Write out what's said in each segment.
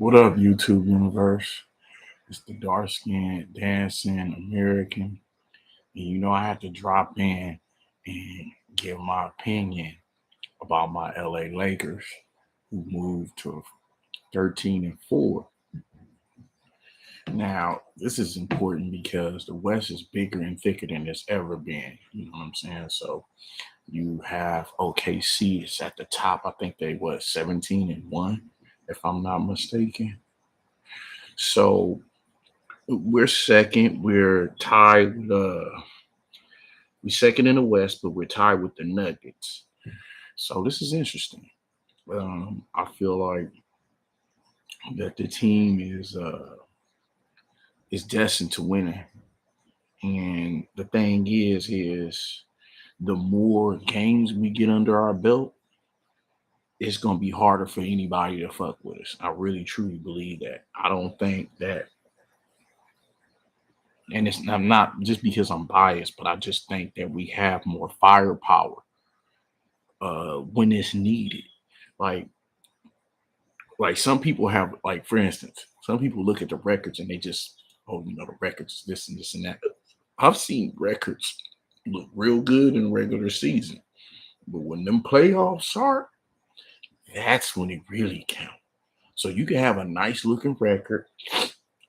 What up, YouTube universe? It's the dark skinned dancing American. And I have to drop in and give my opinion about my LA Lakers who moved to 13-4. Now, this is important because the West is bigger and thicker than it's ever been. You know what I'm saying? So you have OKC, it's at the top. I think they was 17-1, if I'm not mistaken. So we're second. We're tied with we're second in the West, but we're tied with the Nuggets. So this is interesting. I feel like that the team is destined to win it. And the thing is the more games we get under our belt, it's gonna be harder for anybody to fuck with us. I really truly believe that. I don't think that, and I'm not just because I'm biased, but I just think that we have more firepower when it's needed. Like like some people have, like, for instance, some people look at the records and they just, oh, the records, this and this and that. I've seen records look real good in the regular season, but when them playoffs start, that's when it really counts. So you can have a nice looking record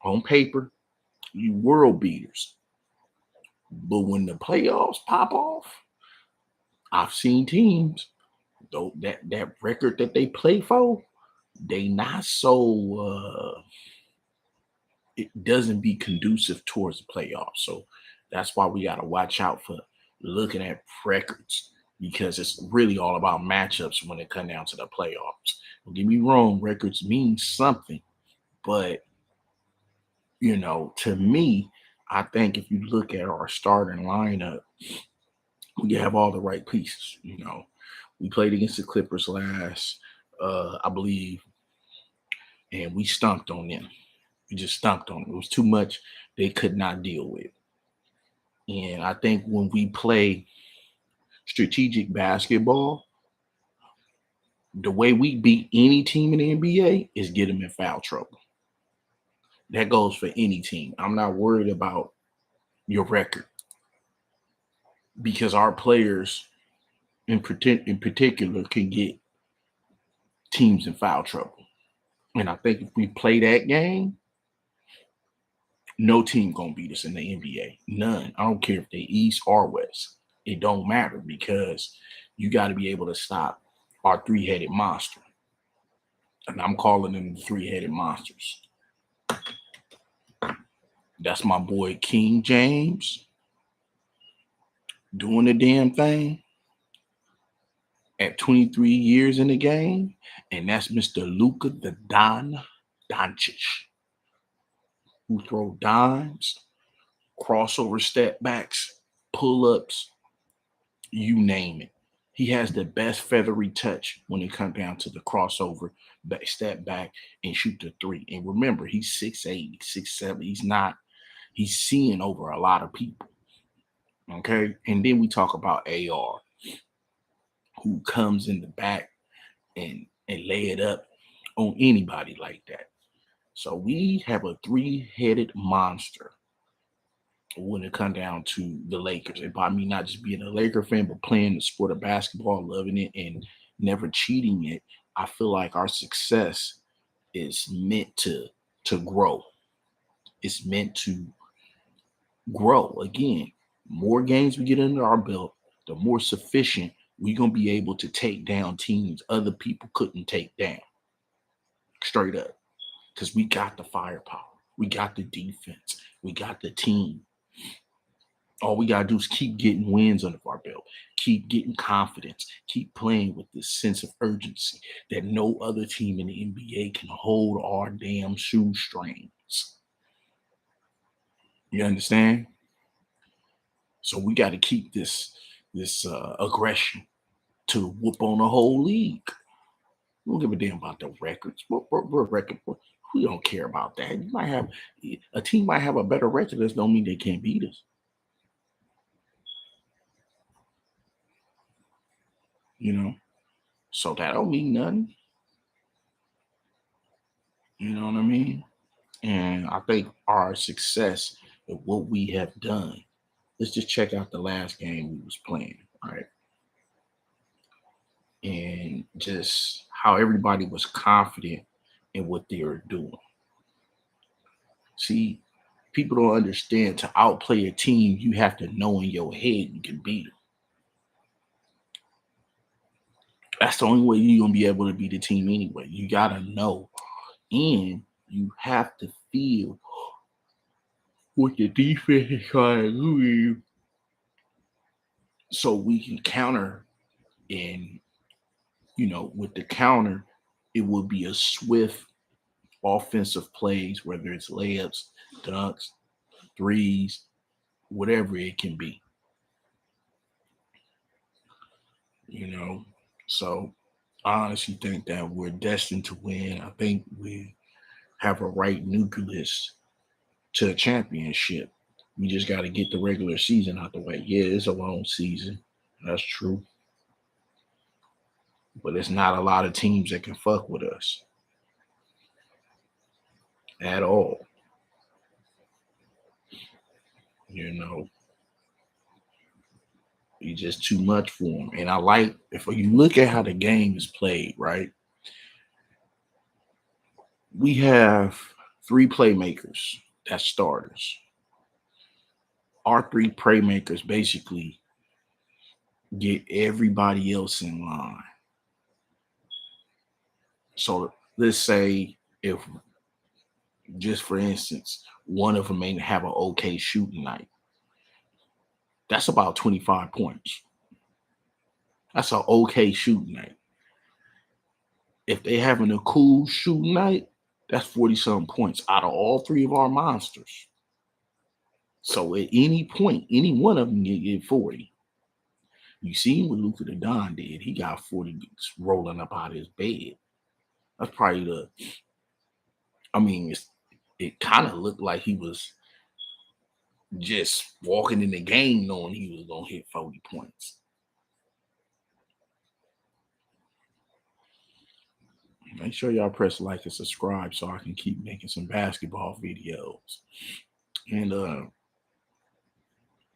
on paper, you world beaters, but when the playoffs pop off, I've seen teams though that record that they play for, they not so it doesn't be conducive towards the playoffs. So that's why we got to watch out for looking at records, because it's really all about matchups when it comes down to the playoffs. Don't get me wrong, records mean something, but to me, I think if you look at our starting lineup, we have all the right pieces. We played against the Clippers last, I believe, and we stomped on them. We just stomped on them. It was too much they could not deal with. And I think when we play strategic basketball, the way we beat any team in the NBA is get them in foul trouble. That goes for any team. I'm not worried about your record because our players in particular can get teams in foul trouble. And I think if we play that game, no team gonna beat us in the NBA. None. I don't care if they East or West. It don't matter because you got to be able to stop our three-headed monster. And I'm calling them three-headed monsters. That's my boy King James doing the damn thing at 23 years in the game. And that's Mr. Luka the Don Doncic, who throw dimes, crossover step backs, pull-ups, you name it. He has the best feathery touch when it comes down to the crossover, back, step back, and shoot the three. And remember, he's 6'8", 6'7". He's seeing over a lot of people. Okay. And then we talk about AR, who comes in the back and lay it up on anybody like that. So we have a three-headed monster when it comes down to the Lakers. And by me not just being a Laker fan, but playing the sport of basketball, loving it, and never cheating it, I feel like our success is meant to grow. It's meant to grow. Again, more games we get under our belt, the more sufficient we're gonna be able to take down teams other people couldn't take down. Straight up. Because we got the firepower. We got the defense. We got the team. All we gotta do is keep getting wins under our belt, keep getting confidence, keep playing with this sense of urgency that no other team in the NBA can hold our damn shoestrings. You understand? So we got to keep this aggression to whoop on the whole league. We don't give a damn about the records. What record? We don't care about that. You might have a team might have a better record. That don't mean they can't beat us. You know, so that don't mean nothing. You know what I mean? And I think our success of what we have done. Let's just check out the last game we was playing, right? And just how everybody was confident in what they were doing. See, people don't understand to outplay a team, you have to know in your head you can beat them. That's the only way you're gonna be able to beat the team anyway. You gotta know, and you have to feel what the defense is trying to do, so we can counter. And with the counter, it will be a swift offensive plays, whether it's layups, dunks, threes, whatever it can be. You know, so I honestly think that we're destined to win. I think we have a right nucleus to a championship. We just got to get the regular season out the way. Yeah, it's a long season. That's true. But it's not a lot of teams that can fuck with us at all. You know, we just too much for them. And I like, if you look at how the game is played, right? We have three playmakers that's starters. Our three playmakers basically get everybody else in line. So let's say if, just for instance, one of them may have an okay shooting night, that's about 25 points. That's an okay shooting night. If they having a cool shooting night, that's 40 something points out of all three of our monsters. So at any point, any one of them can get 40. You seen what Luka the Don did. He got 40 rolling up out of his bed. That's probably it kind of looked like he was just walking in the game knowing he was going to hit 40 points. Make sure y'all press like and subscribe so I can keep making some basketball videos. And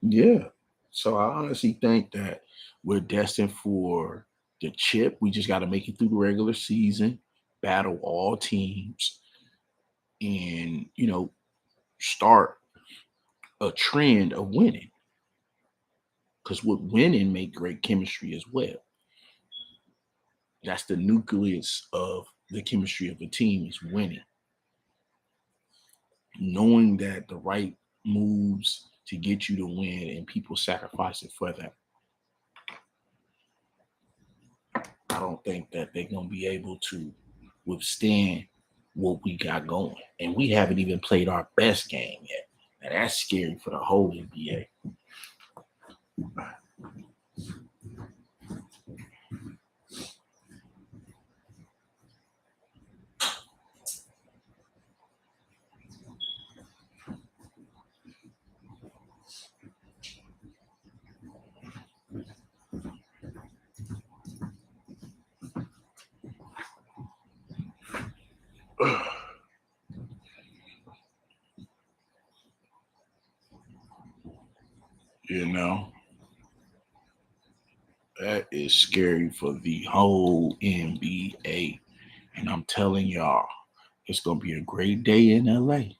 yeah, so I honestly think that we're destined for the chip. We just got to make it through the regular season, battle all teams, and start a trend of winning. Because with winning make great chemistry as well. That's the nucleus of the chemistry of the team, is winning. Knowing that the right moves to get you to win and people sacrifice it for that. I don't think that they're going to be able to withstand what we got going. And we haven't even played our best game yet. And that's scary for the whole NBA. You know, that is scary for the whole NBA. And I'm telling y'all, it's going to be a great day in LA.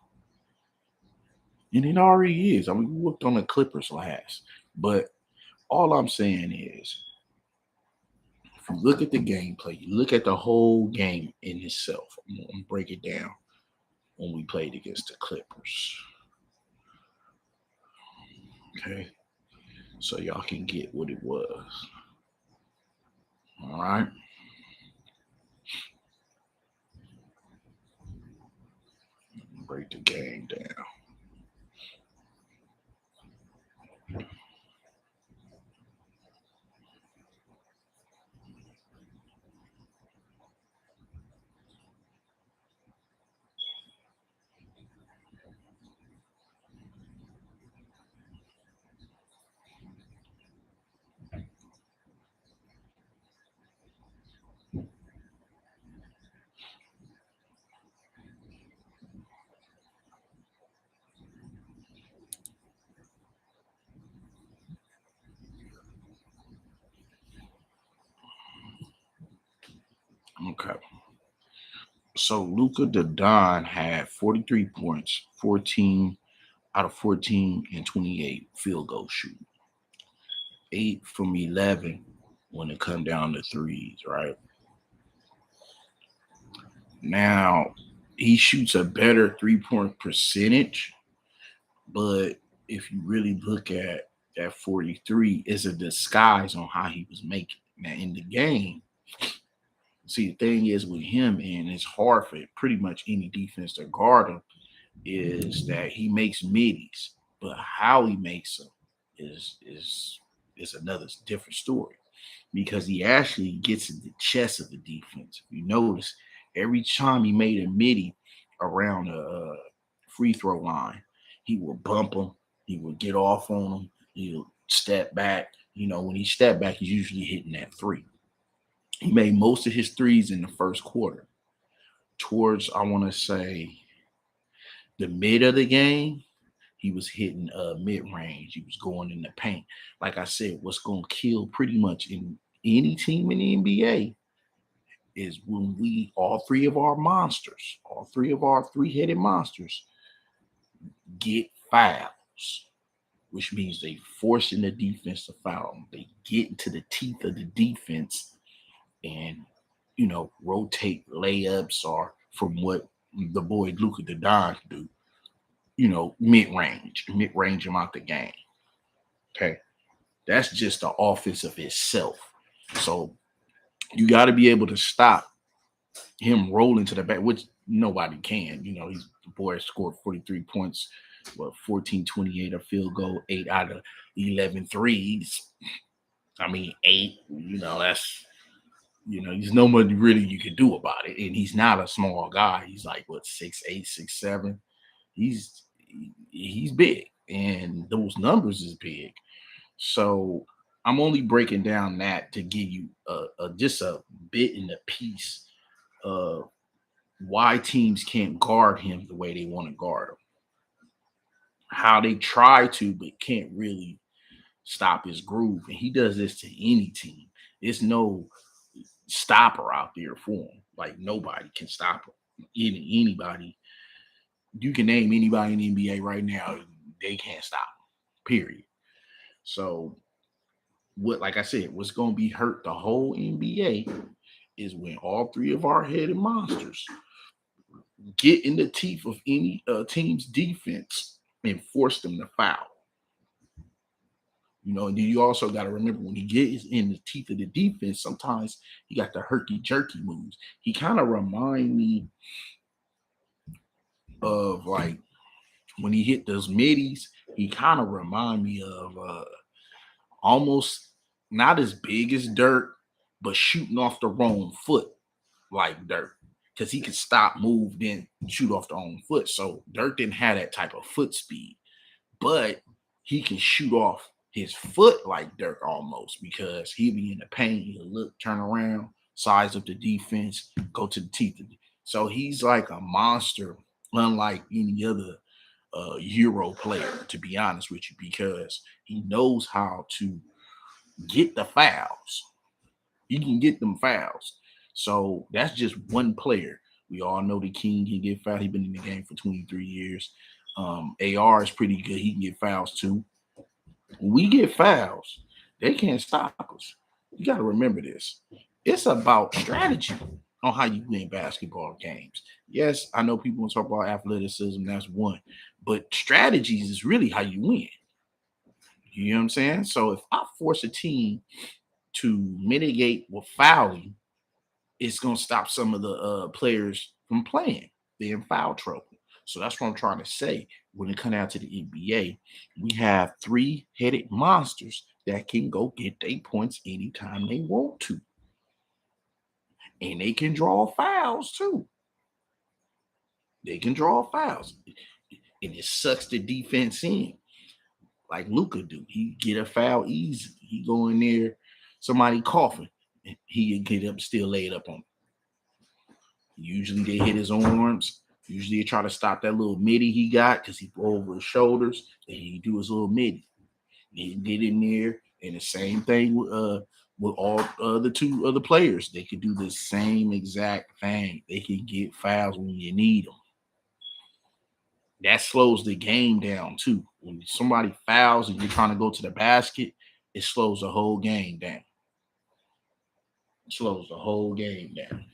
And it already is. I mean, we worked on the Clippers last. But all I'm saying is, if you look at the gameplay, you look at the whole game in itself. I'm going to break it down when we played against the Clippers. Okay? So y'all can get what it was. All right? Break the game down. Okay. So Luka the Don had 43 points, 14 out of 14 and 28 field goal shooting. 8 from 11 when it come down to threes, right? Now he shoots a better 3-point percentage, but if you really look at that 43, it's a disguise on how he was making. Now in the game, see the thing is with him, and it's hard for pretty much any defense to guard him, is that he makes middies, but how he makes them is another different story because he actually gets in the chest of the defense. If you notice, every time he made a midi around a free throw line, he will bump him, he will get off on him, he'll step back. You know, when he step back, he's usually hitting that three. He made most of his threes in the first quarter. Towards, I want to say, the mid of the game, he was hitting mid range. He was going in the paint. Like I said, what's going to kill pretty much in any team in the NBA is when all three of our monsters, all three of our three-headed monsters, get fouls, which means they forcing the defense to foul them. They get into the teeth of the defense and, rotate layups or from what the boy Luka the Don do, mid-range him out the game. Okay. That's just the offense of itself. So you got to be able to stop him rolling to the back, which nobody can. The boy scored 43 points, 14, 28 a field goal, 8 out of 11 threes. I mean, 8, there's nobody really you can do about it. And he's not a small guy. He's like, 6'8", 6'7". He's big. And those numbers is big. So I'm only breaking down that to give you just a bit in the piece of why teams can't guard him the way they want to guard him. How they try to, but can't really stop his groove. And he does this to any team. There's no stopper out there for him. Like nobody can stop him. Anybody. You can name anybody in the NBA right now. They can't stop him. Period. So like I said, what's going to be hurt the whole NBA is when all three of our headed monsters get in the teeth of any team's defense and force them to foul. And then you also got to remember when he gets in the teeth of the defense, sometimes he got the herky-jerky moves. He kind of remind me of like when he hit those middies, he kind of remind me of almost not as big as Dirk, but shooting off the wrong foot like Dirk. Because he could stop, move, then shoot off the own foot. So Dirk didn't have that type of foot speed. But he can shoot off his foot like Dirk almost because he'll be in the paint, he'll look, turn around, size up the defense, go to the teeth of it. So he's like a monster, unlike any other Euro player, to be honest with you, because he knows how to get the fouls. He can get them fouls. So that's just one player. We all know the King can get fouled. He's been in the game for 23 years. AR is pretty good. He can get fouls too. When we get fouls, they can't stop us. You got to remember this. It's about strategy on how you win basketball games. Yes, I know people want to talk about athleticism. That's one. But strategies is really how you win. You know what I'm saying? So if I force a team to mitigate with fouling, it's going to stop some of the players from playing. They're in foul trouble. So that's what I'm trying to say. When it comes down to the NBA, we have three-headed monsters that can go get their points anytime they want to. And they can draw fouls too. They can draw fouls. And it sucks the defense in. Like Luka do. He get a foul easy. He go in there, somebody coughing, and he get up, still lay it up on him. Usually they hit his arms. Usually they try to stop that little midi he got because he go over his shoulders and he do his little midi. He get in there, and the same thing with with all the two other players. They could do the same exact thing. They can get fouls when you need them. That slows the game down too. When somebody fouls and you're trying to go to the basket, it slows the whole game down. It slows the whole game down.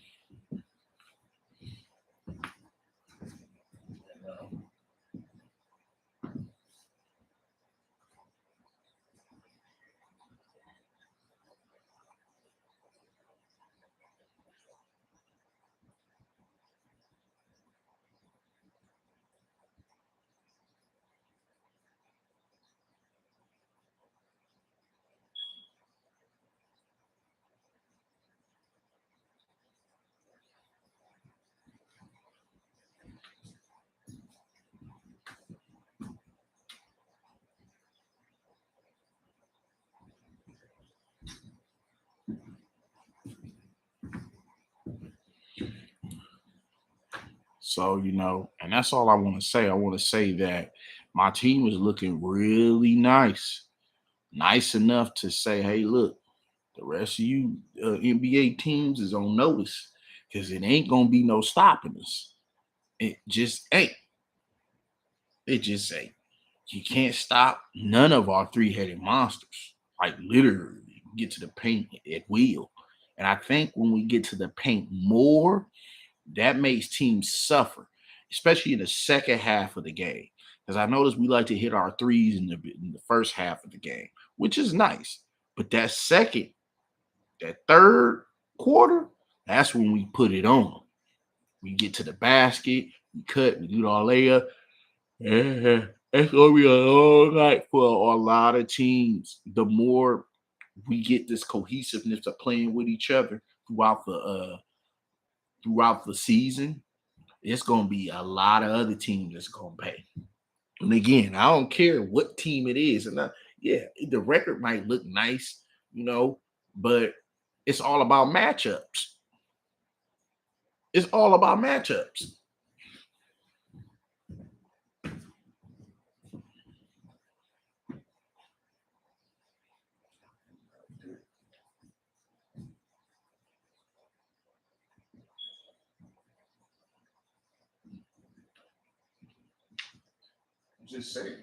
So, and that's all I want to say. I want to say that my team is looking really nice. Nice enough to say, hey, look, the rest of you NBA teams is on notice because it ain't going to be no stopping us. It just ain't. It just ain't. You can't stop none of our three-headed monsters. Like literally get to the paint at will. And I think when we get to the paint more, that makes teams suffer, especially in the second half of the game. Because I notice we like to hit our threes in the first half of the game, which is nice. But that third quarter, that's when we put it on. We get to the basket, we cut, we do our layup. Yeah, it's gonna be a long night for a lot of teams. The more we get this cohesiveness of playing with each other throughout the season, it's gonna be a lot of other teams that's gonna pay. And again, I don't care what team it is, and yeah, the record might look nice, but it's all about matchups. It's all about matchups. Just say,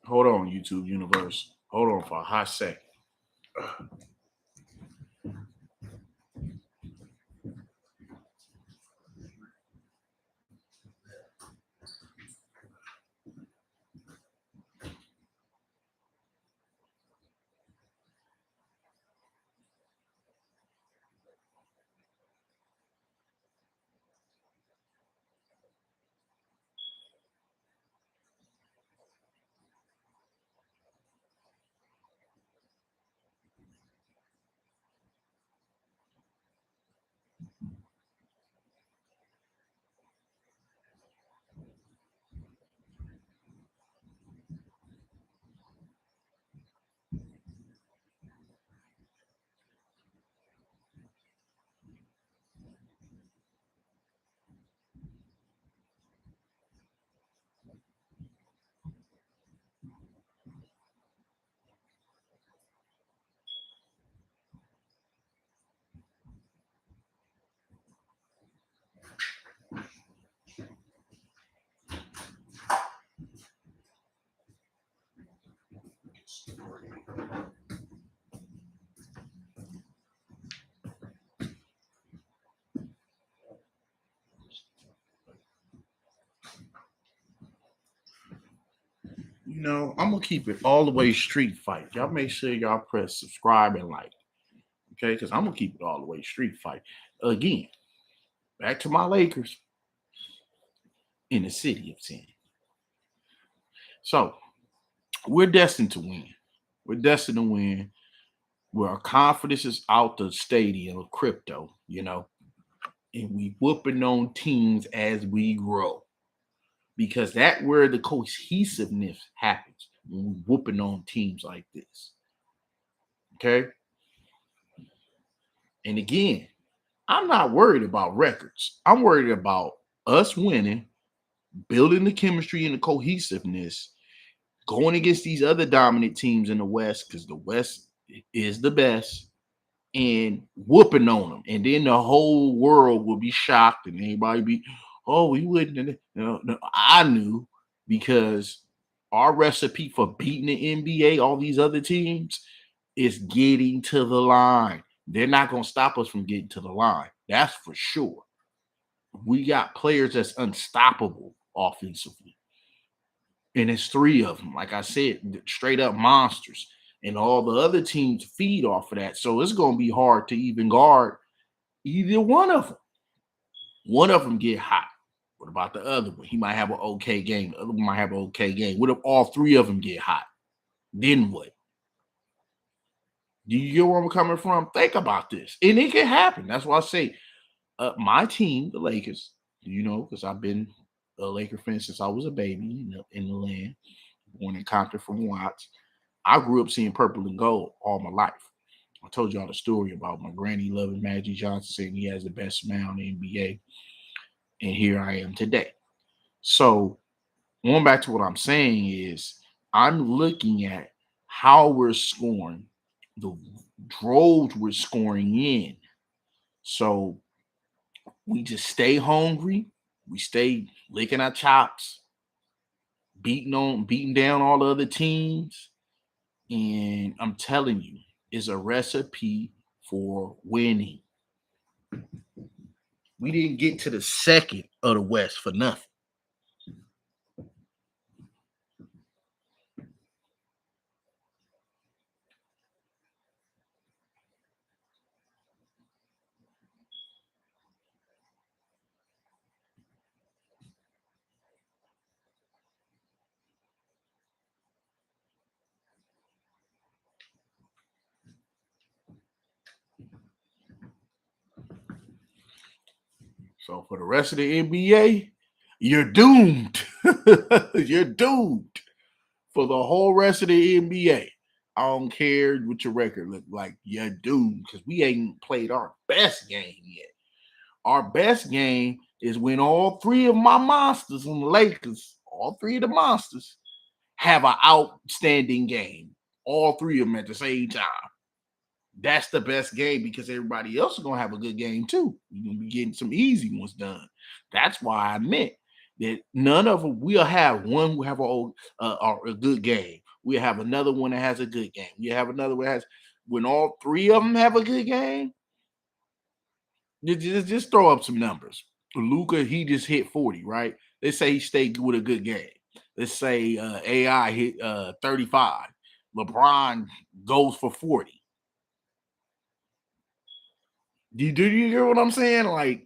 hold on, YouTube universe. Hold on for a hot second. I'm gonna keep it all the way street fight. Y'all make sure y'all press subscribe and like. Okay, because I'm gonna keep it all the way street fight. Again, back to my Lakers. in the city of 10. So we're destined to win. We're destined to win. Where our confidence is out the stadium of crypto, and we whooping on teams as we grow. Because that's where the cohesiveness happens when we whooping on teams like this. Okay. And again, I'm not worried about records. I'm worried about us winning, building the chemistry and the cohesiveness, going against these other dominant teams in the West, because the West is the best, and whooping on them. And then the whole world will be shocked and everybody be, oh, we wouldn't. No, I knew, because our recipe for beating the NBA, all these other teams, is getting to the line. They're not going to stop us from getting to the line. That's for sure. We got players that's unstoppable offensively. And it's three of them. Like I said, straight up monsters. And all the other teams feed off of that. So it's going to be hard to even guard either one of them. One of them get hot. What about the other one? He might have an okay game. The other one might have an okay game. What if all three of them get hot? Then what? Do you get where I'm coming from? Think about this. And it can happen. That's why I say my team, the Lakers, because I've been a Laker fan since I was a baby in the land, born and conquered from Watts. I grew up seeing purple and gold all my life. I told y'all the story about my granny loving Magic Johnson, saying he has the best smile in the NBA. And here I am today. So going back to what I'm saying is, I'm looking at how we're scoring, the droves we're scoring in. So we just stay hungry. We stay licking our chops, beating down all the other teams. And I'm telling you, it's a recipe for winning. We didn't get to the second of the West for nothing. So for the rest of the NBA, you're doomed. You're doomed for the whole rest of the NBA. I don't care what your record look like. You're doomed, because we ain't played our best game yet. Our best game is when all three of my monsters on the Lakers, all three of the monsters, have an outstanding game. All three of them at the same time. That's the best game, because everybody else is going to have a good game too. You're going to be getting some easy ones done. That's why I meant that none of them, we'll have one who have a good game. We'll have another one that has a good game. We have another one that has, when all three of them have a good game, just throw up some numbers. Luka, he just hit 40, right? Let's say he stayed with a good game. Let's say AI hit 35. LeBron goes for 40. Do you hear what I'm saying? Like,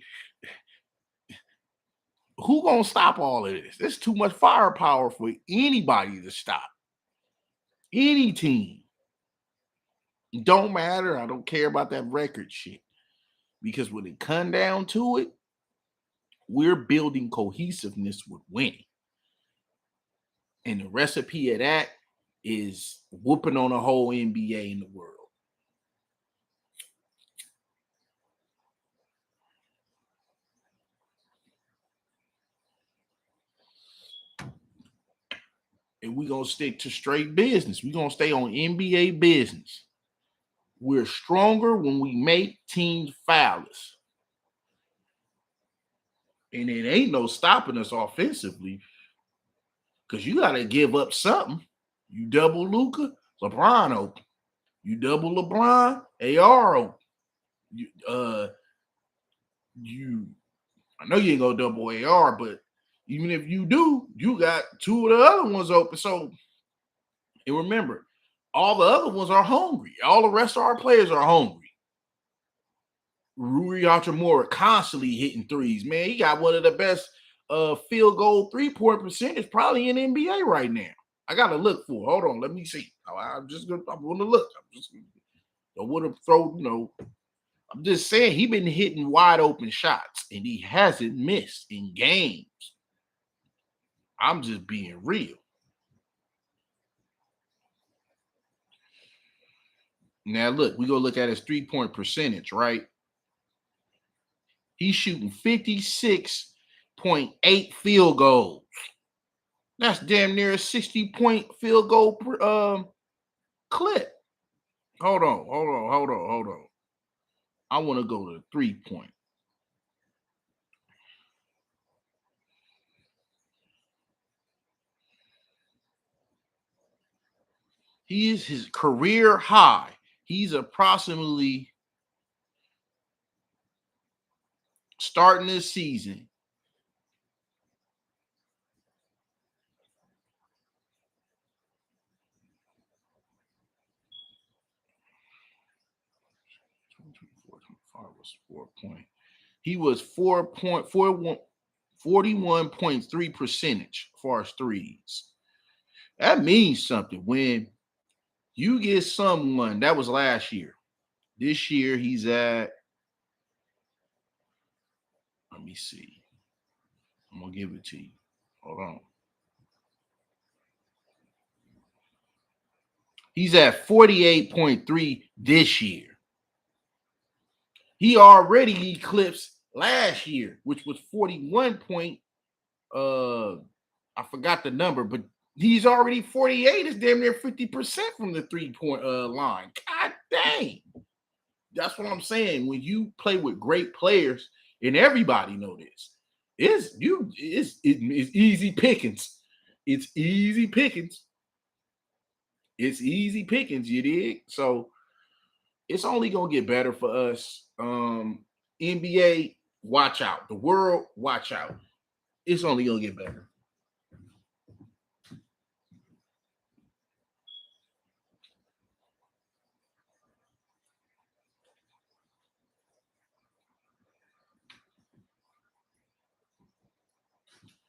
who gonna stop all of this? There's too much firepower for anybody to stop. Any team. It don't matter. I don't care about that record shit. Because when it come down to it, we're building cohesiveness with winning. And the recipe of that is whooping on the whole NBA in the world. And we're going to stick to straight business. We're going to stay on NBA business. We're stronger when we make teams foul us. And it ain't no stopping us offensively, because you got to give up something. You double Luka, LeBron open. You double LeBron, AR open. I know you ain't gonna double AR, but even if you do, you got two of the other ones open. So, and remember, all the other ones are hungry. All the rest of our players are hungry. Rui Hachimura constantly hitting threes. Man, he got one of the best field goal 3-point percentage probably in the NBA right now. I gotta look for it. Hold on, let me see. I'm gonna look. I would have thrown, I'm just saying he been hitting wide open shots and he hasn't missed in games. I'm just being real. Now look, we go look at his 3-point percentage, right? He's shooting 56.8 field goals. That's damn near a 60-point field goal clip. Hold on. I want to go to 3-point. He is his career high. He's approximately starting this season. Was 4 point. He was 41.3 percentage as far as threes. That means something when you get someone that was last year. This year he's at, let me see. I'm gonna give it to you. Hold on. He's at 48.3 this year. He already eclipsed last year, which was 41 point. I forgot the number, but he's already 48. It's damn near 50% from the 3-point line. God dang. That's what I'm saying. When you play with great players, and everybody know this, it's easy pickings. It's easy pickings. It's easy pickings, you dig? So it's only gonna get better for us. NBA, watch out. The world, watch out. It's only gonna get better.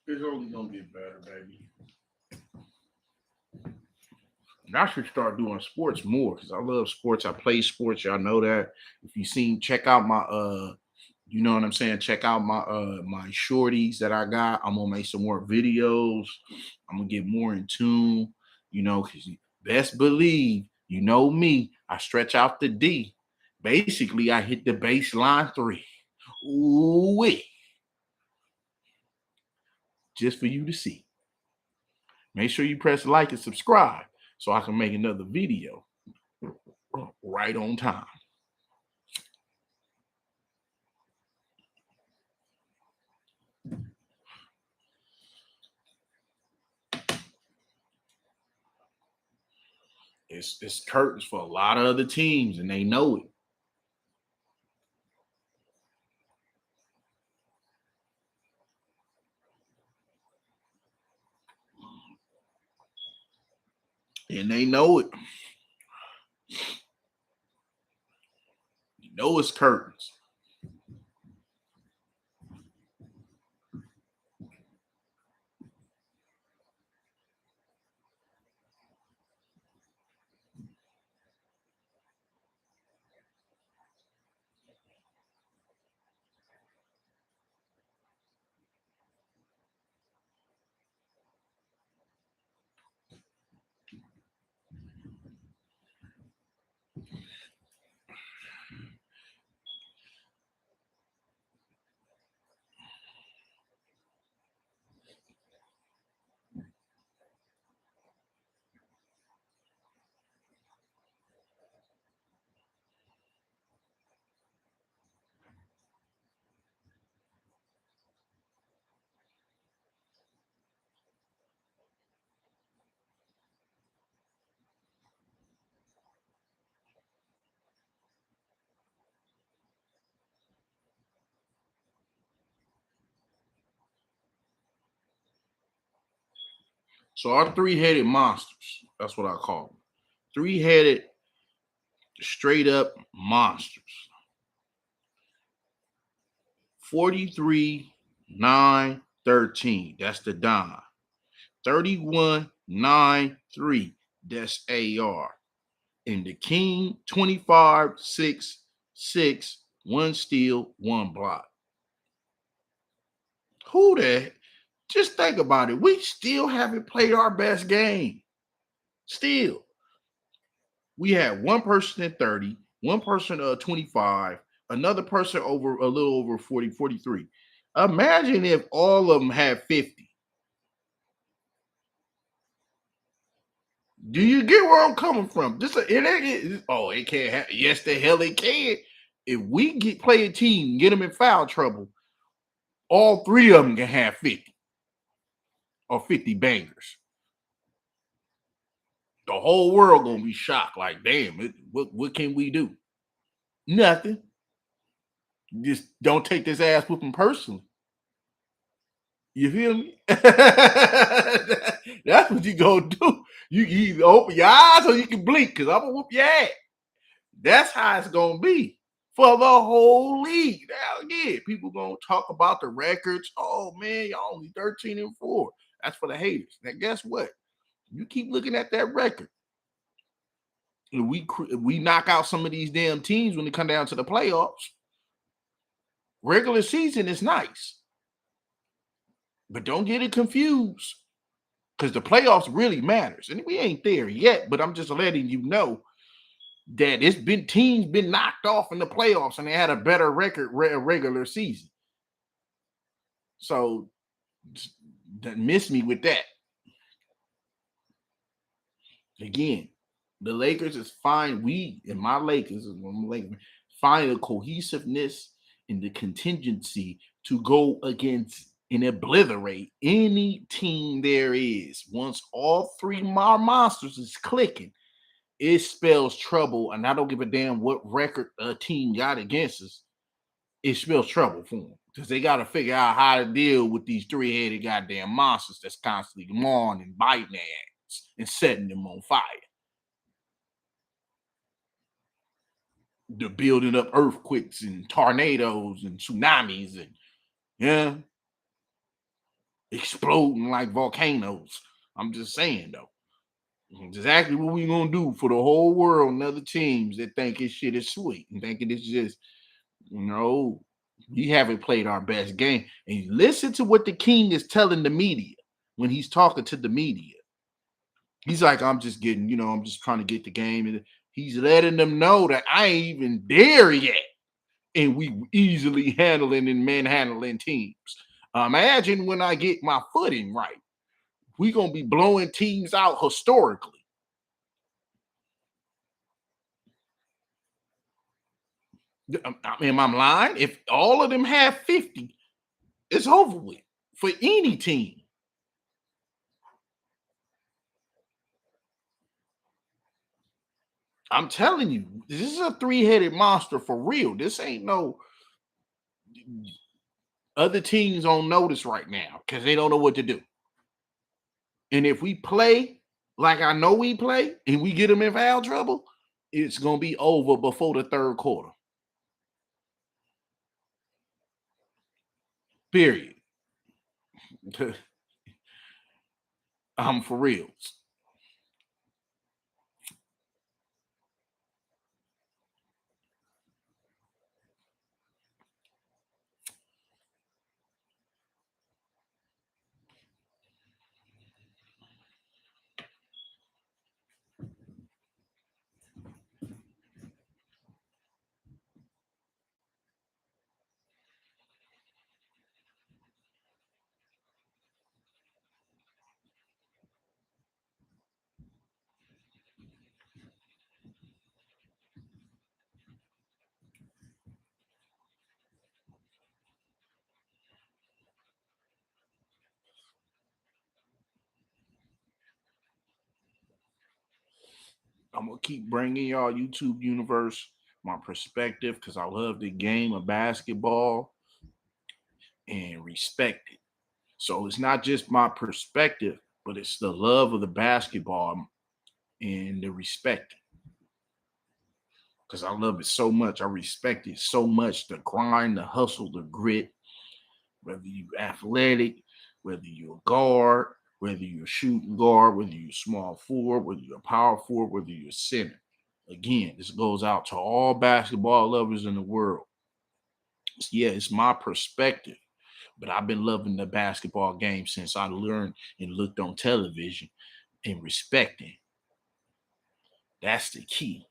It's only gonna get better, baby. And I should start doing sports more because I love sports. I play sports. Y'all know that. If you seen, check out my you know what I'm saying? Check out my shorties that I got. I'm gonna make some more videos. I'm gonna get more in tune, because you best believe, you know me, I stretch out the D. Basically, I hit the baseline 3. Ooh-wee. Just for you to see. Make sure you press like and subscribe so I can make another video right on time. It's curtains for a lot of other teams, and they know it. And they know it. You know it's curtains. So our 3-headed monsters, that's what I call them. 3-headed, straight up monsters. 43, 9, 13. That's the Don. 31-9-3. That's AR. And the King, 25-6-6. One steal, one block. Who that? Just think about it. We still haven't played our best game. Still. We had one person at 30, one person 25, another person over a little over 40, 43. Imagine if all of them had 50. Do you get where I'm coming from? It can't happen. Yes, the hell it can. If we play a team, get them in foul trouble, all three of them can have 50 or 50 bangers. The whole world gonna be shocked. Like, damn, what can we do? Nothing. Just don't take this ass whooping personally. You feel me? That's what you gonna do. You either open your eyes or you can blink, because I'm gonna whoop your ass. That's how it's gonna be for the whole league. Now again, people gonna talk about the records. Oh man, y'all only 13-4. That's for the haters. Now guess what? You keep looking at that record. We knock out some of these damn teams when they come down to the playoffs. Regular season is nice, but don't get it confused, because the playoffs really matters, and we ain't there yet. But I'm just letting you know that teams been knocked off in the playoffs, and they had a better record regular season. So don't miss me with that. Again, the Lakers is fine. My Lakers find the cohesiveness and the contingency to go against and obliterate any team there is. Once all three monsters is clicking, it spells trouble. And I don't give a damn what record a team got against us. It spells trouble for them, because they got to figure out how to deal with these three-headed goddamn monsters that's constantly gnawing and biting their ass and setting them on fire. The building up earthquakes and tornadoes and tsunamis and exploding like volcanoes. I'm just saying though, it's exactly what we gonna do for the whole world and other teams that think this shit is sweet and thinking it's just, we haven't played our best game. And listen to what the King is telling the media when he's talking to the media. He's like, I'm just trying to get the game. And he's letting them know that I ain't even there yet. And we easily handling and manhandling teams. Imagine when I get my footing right. We're going to be blowing teams out historically. Am I lying? If all of them have 50, it's over with for any team. I'm telling you, this is a three-headed monster for real. This ain't no other teams on notice right now because they don't know what to do. And if we play like I know we play and we get them in foul trouble, it's going to be over before the third quarter. Period. I'm for reals. I'm going to keep bringing y'all YouTube universe, my perspective, because I love the game of basketball and respect it. So it's not just my perspective, but it's the love of the basketball and the respect. Because I love it so much. I respect it so much. The grind, the hustle, the grit, whether you athletic, whether you're a guard, whether you're a shooting guard, whether you're a small forward, whether you're a power forward, whether you're a center. Again, this goes out to all basketball lovers in the world. Yeah, it's my perspective, but I've been loving the basketball game since I learned and looked on television and respecting. That's the key.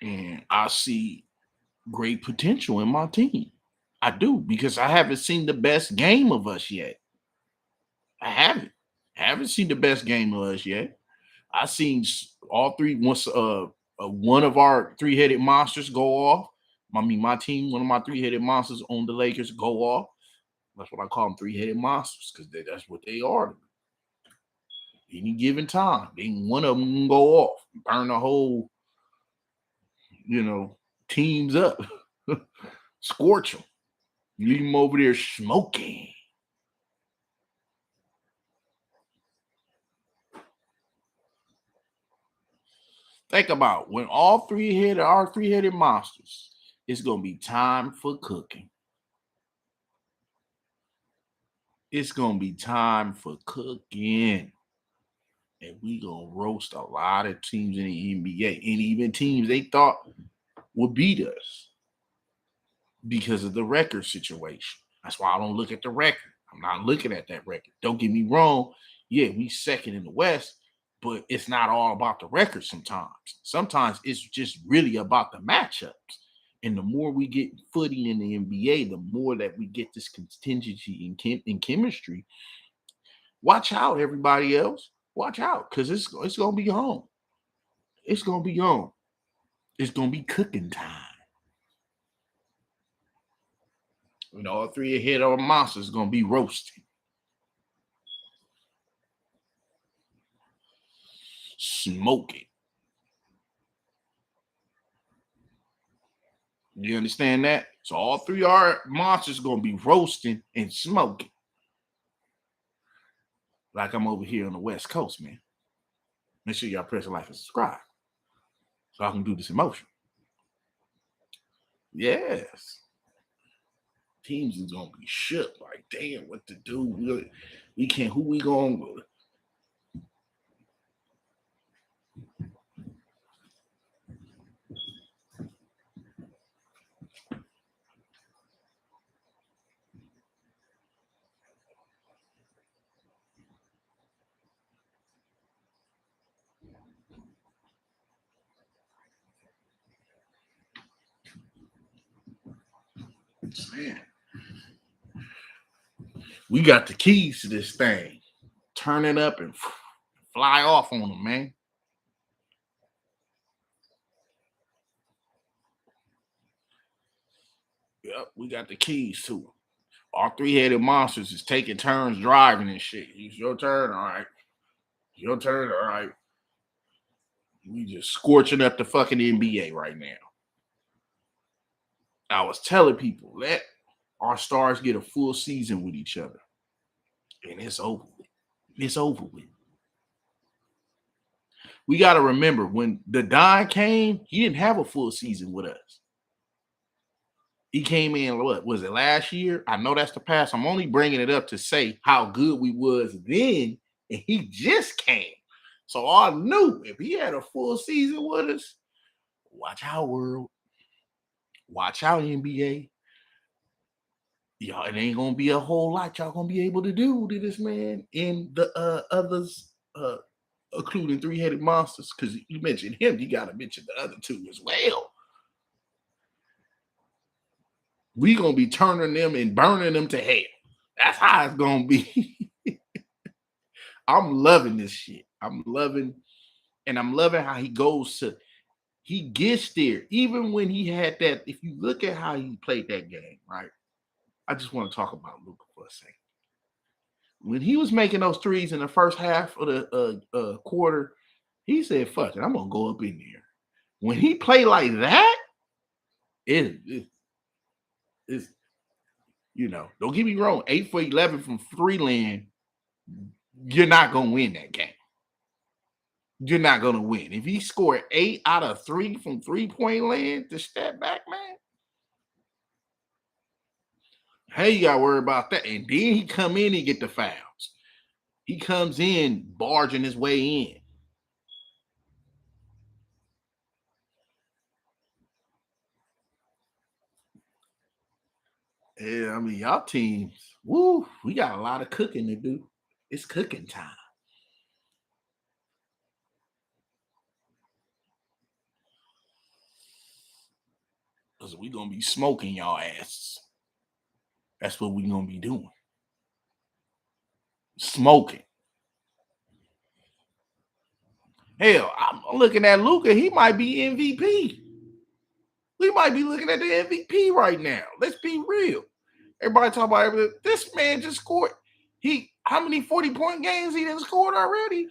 And I see great potential in my team. I do, because I haven't seen the best game of us yet. I haven't. I haven't seen the best game of us yet. I seen all three once one of our three-headed monsters go off. I mean, my team, one of my three-headed monsters on the Lakers go off. That's what I call them, three-headed monsters, because that's what they are. Any given time, then one of them can go off, burn the whole, teams up, scorch them, leave them over there smoking. Think about when our three-headed monsters, it's gonna be time for cooking. It's gonna be time for cooking. And we gonna roast a lot of teams in the NBA, and even teams they thought would beat us because of the record situation. That's why I don't look at the record. I'm not looking at that record. Don't get me wrong. Yeah, we second in the West, but it's not all about the record sometimes. Sometimes it's just really about the matchups. And the more we get footing in the NBA, the more that we get this contingency in chemistry. Watch out, everybody else. Watch out, because it's gonna be on. It's gonna be on. It's gonna be cooking time. All three ahead of our monsters gonna be roasting, smoking. You understand that? So all three of our monsters gonna be roasting and smoking. Like I'm over here on the West Coast, man. Make sure y'all press like and subscribe so I can do this emotion. Yes. Teams is gonna be shook. Like, damn, what to do? We can't. Who we going with? Man, we got the keys to this thing. Turn it up and fly off on them, man. Yep, we got the keys to it. Our three-headed monsters is taking turns driving and shit. It's your turn, all right. Your turn, all right. We just scorching up the fucking NBA right now. I was telling people, let our stars get a full season with each other. And it's over with. It's over with. We got to remember when the Don came, he didn't have a full season with us. He came in, what was it, last year? I know that's the past. I'm only bringing it up to say how good we was then, and he just came. So I knew if he had a full season with us, watch out, world. Watch out, NBA. Y'all, it ain't gonna be a whole lot y'all gonna be able to do to this man and the others, including three-headed monsters. Because you mentioned him, you gotta mention the other two as well. We gonna be turning them and burning them to hell. That's how it's gonna be. I'm loving this shit. I'm loving how he gets there. Even when he had that, if you look at how he played that game, right? I just want to talk about Luka for a second. When he was making those threes in the first half of the quarter, he said, fuck it, I'm gonna go up in there. When he played like that, it's don't get me wrong, 8 for 11 from three land, you're not gonna win that game. you're not gonna win. If he scored 8 out of 3 from 3-point land to step back, man, hey, you gotta worry about that. And then he come in and get the fouls. He comes in barging his way in. Yeah, I mean, y'all teams, woo, we got a lot of cooking to do. It's cooking time. Because we gonna be smoking y'all asses. That's what we gonna be doing. Smoking. Hell, I'm looking at Luka. He might be MVP. We might be looking at the MVP right now. Let's be real. Everybody talk about everything. This man just scored. How many 40-point games he done scored already?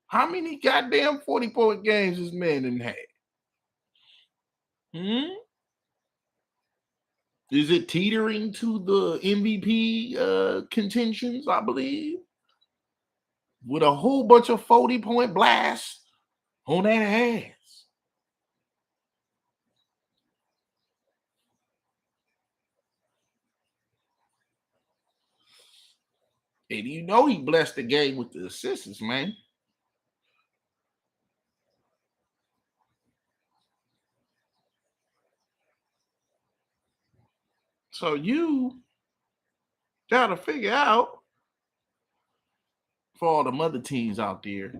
How many goddamn 40-point games this man done had? Is it teetering to the MVP contentions, I believe? With a whole bunch of 40-point blasts on that ass. And you know he blessed the game with the assists, man. So you got to figure out, for all the other teams out there,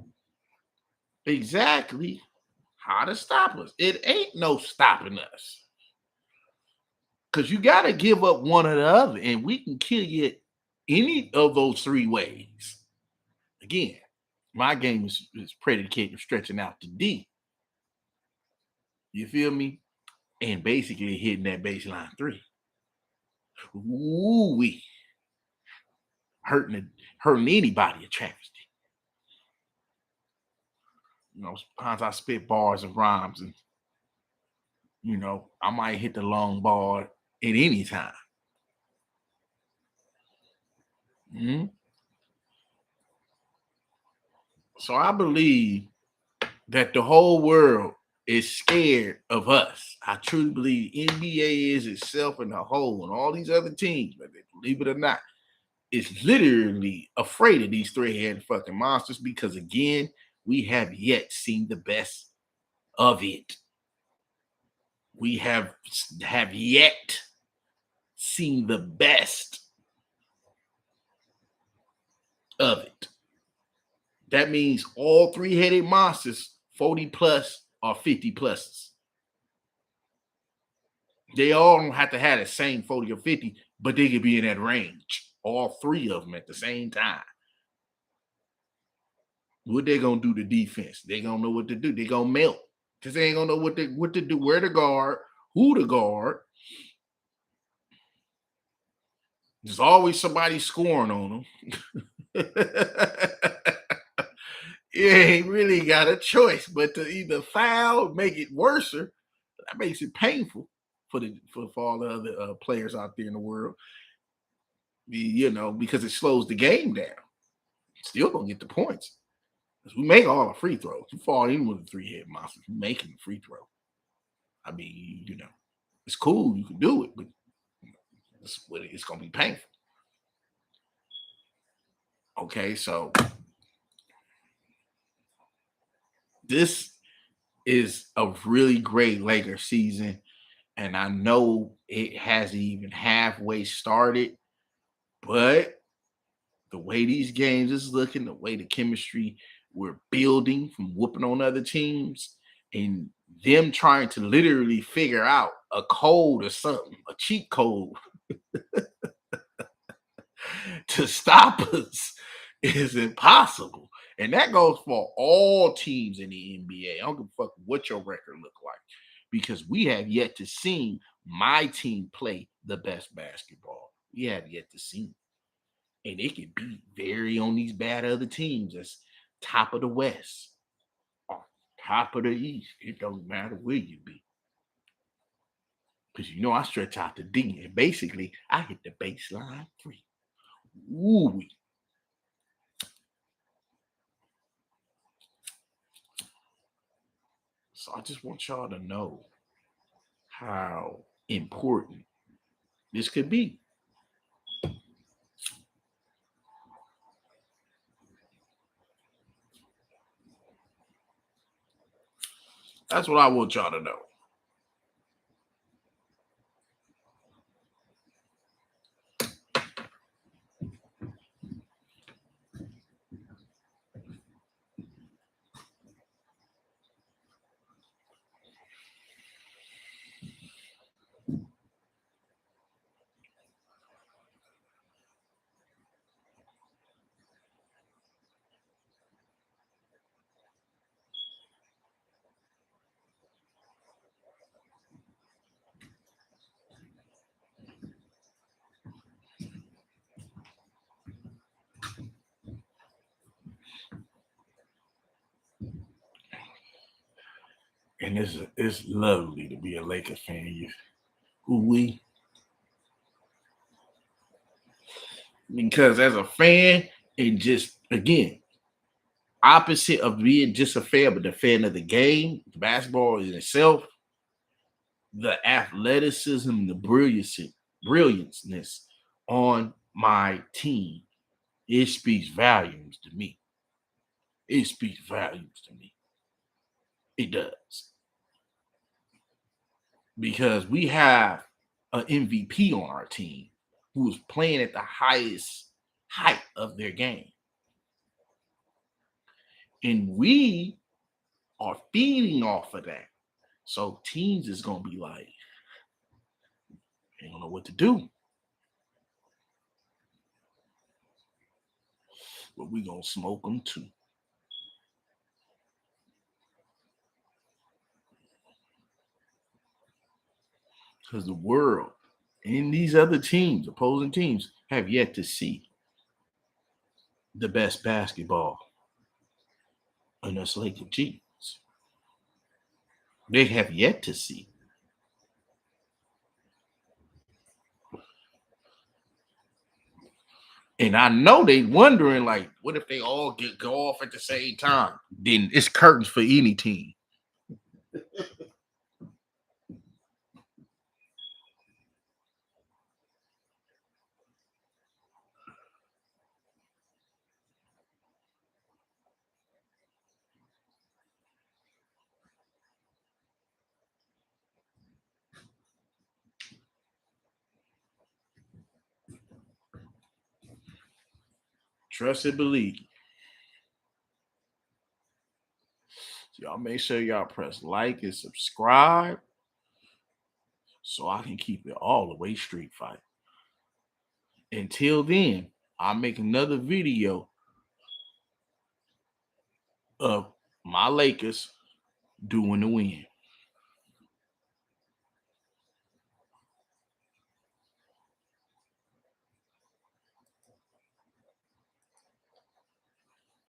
exactly how to stop us. It ain't no stopping us. Because you got to give up one or the other, and we can kill you any of those 3 ways. Again, my game is predicated on stretching out to D. You feel me? And basically hitting that baseline 3. Ooh, we hurting anybody a travesty. You know, sometimes I spit bars and rhymes, and I might hit the long ball at any time. Mhm. So I believe that the whole world is scared of us. I truly believe NBA is itself in the whole, and all these other teams, but believe it or not, is literally afraid of these 3-headed fucking monsters because, again, we have yet seen the best of it. We have yet seen the best of it. That means all 3-headed monsters, 40 plus or 50 pluses. They all don't have to have the same 40 or 50, but they could be in that range. All 3 of them at the same time. What they gonna do to defense? They gonna know what to do. They gonna melt. Because they ain't gonna know what to do, where to guard, who to guard. There's always somebody scoring on them. You ain't really got a choice but to either foul, make it worse. That makes it painful for all the other players out there in the world. Because it slows the game down. Still gonna get the points. Because we make all the free throws. You fall in with a 3-head monster, you making the free throw. I mean, it's cool, you can do it, but it's gonna be painful. Okay, so this is a really great Lakers season, and I know it hasn't even halfway started, but the way these games is looking, the way the chemistry we're building from whooping on other teams, and them trying to literally figure out a code or something, a cheat code to stop us is impossible. And that goes for all teams in the NBA. I don't give a fuck what your record look like, because we have yet to see my team play the best basketball. We have yet to see. And it can be very on these bad other teams that's top of the West or top of the East. It don't matter where you be. Because I stretch out the D, and basically I hit the baseline 3. Ooh. So I just want y'all to know how important this could be. That's what I want y'all to know. And it's lovely to be a Laker fan. Because as a fan, and just again, opposite of being just a fan, but the fan of the game, the basketball in itself, the athleticism, the brilliance on my team, it speaks volumes to me. It speaks volumes to me. It does. Because we have an MVP on our team who is playing at the highest height of their game. And we are feeding off of that. So teams is going to be like, they don't know what to do. But we going to smoke them too. Because the world and these other teams, opposing teams, have yet to see the best basketball in us Laker G's. They have yet to see. And I know they wondering, like, what if they all go off at the same time? Then it's curtains for any team. Trust and believe. So y'all make sure y'all press like and subscribe so I can keep it all the way street fight. Until then, I'll make another video of my Lakers doing the win.